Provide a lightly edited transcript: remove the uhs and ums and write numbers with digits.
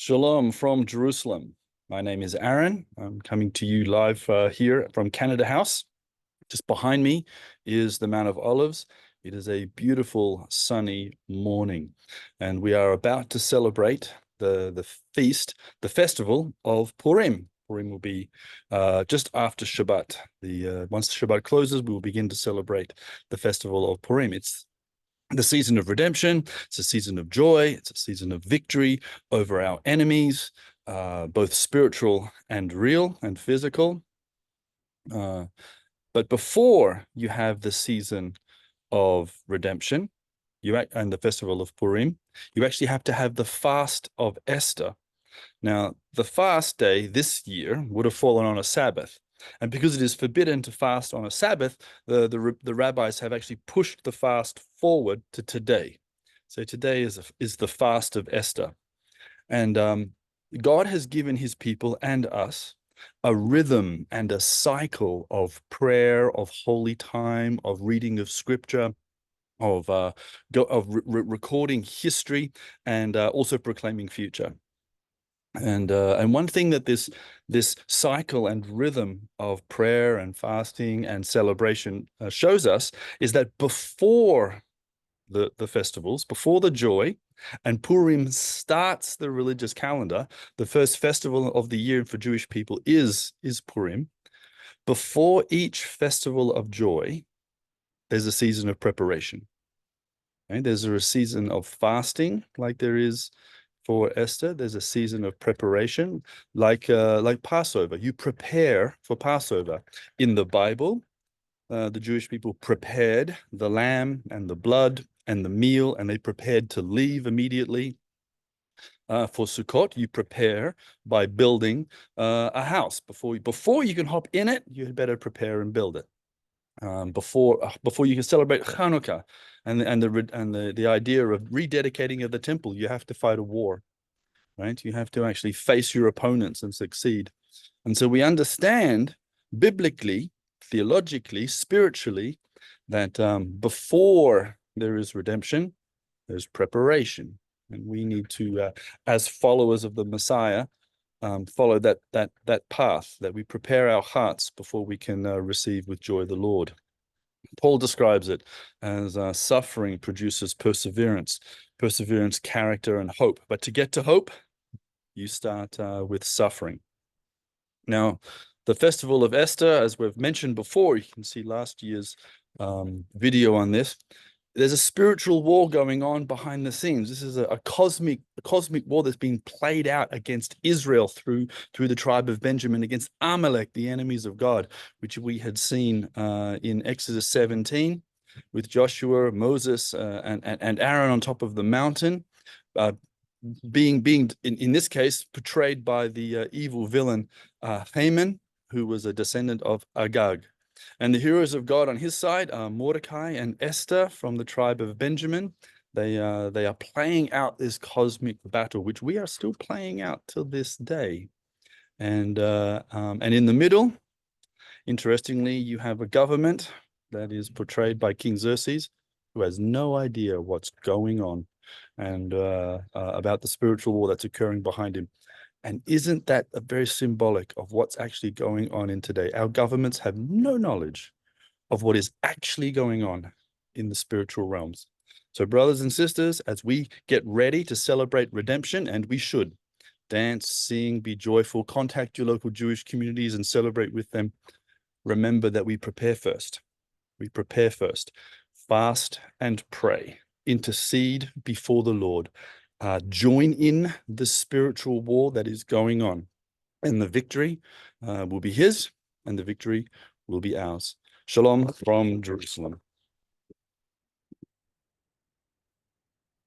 Shalom from Jerusalem. My name is Aaron. I'm coming to you live here from Canada House. Just behind me is the Mount of Olives. It is a beautiful sunny morning, and we are about to celebrate the feast, the festival of Purim. Purim will be just after Shabbat. Once Shabbat closes, we will begin to celebrate the festival of Purim. It's the season of redemption. It's a season of joy. It's a season of victory over our enemies, both spiritual and real and physical. But before you have the season of redemption, and the festival of Purim, you actually have to have the fast of Esther. Now, the fast day this year would have fallen on a Sabbath. And because it is forbidden to fast on a Sabbath, the rabbis have actually pushed the fast forward to today. So today is the fast of Esther. And God has given his people and us a rhythm and a cycle of prayer, of holy time, of reading of scripture, of recording history, and also proclaiming future. And one thing that this cycle and rhythm of prayer and fasting and celebration shows us is that before the festivals, before the joy, and Purim starts the religious calendar, the first festival of the year for Jewish people is Purim. Before each festival of joy, there's a season of preparation. Okay? There's a season of fasting, like there is for Esther. There's a season of preparation, like Passover. You prepare for Passover. In the Bible, the Jewish people prepared the lamb and the blood and the meal, and they prepared to leave immediately. For Sukkot, you prepare by building a house. Before you can hop in it, you had better prepare and build it. Before you can celebrate Hanukkah and the idea of rededicating of the temple, you have to fight a war, right? You have to actually face your opponents and succeed. And so we understand biblically, theologically, spiritually, that before there is redemption, there's preparation. And we need to, as followers of the Messiah, follow that path, that we prepare our hearts before we can receive with joy the Lord. Paul describes it as suffering produces perseverance, character, and hope. But to get to hope, you start with suffering. Now, the Festival of Esther, as we've mentioned before, you can see last year's video on this. There's a spiritual war going on behind the scenes. This is a cosmic war that's being played out against Israel through the tribe of Benjamin, against Amalek, the enemies of God, which we had seen in Exodus 17 with Joshua, Moses, and Aaron on top of the mountain, being in this case portrayed by the evil villain Haman, who was a descendant of Agag. And the heroes of God on his side are Mordecai and Esther from the tribe of Benjamin. They are playing out this cosmic battle, which we are still playing out till this day. And in the middle, interestingly, you have a government that is portrayed by King Xerxes, who has no idea what's going on and about the spiritual war that's occurring behind him. And isn't that very symbolic of what's actually going on in today? Our governments have no knowledge of what is actually going on in the spiritual realms. So brothers and sisters, as we get ready to celebrate redemption, and we should dance, sing, be joyful, contact your local Jewish communities and celebrate with them, remember that we prepare first. We prepare first. Fast and pray. Intercede before the Lord. Join in the spiritual war that is going on, and the victory will be his, and the victory will be ours. Shalom from Jerusalem.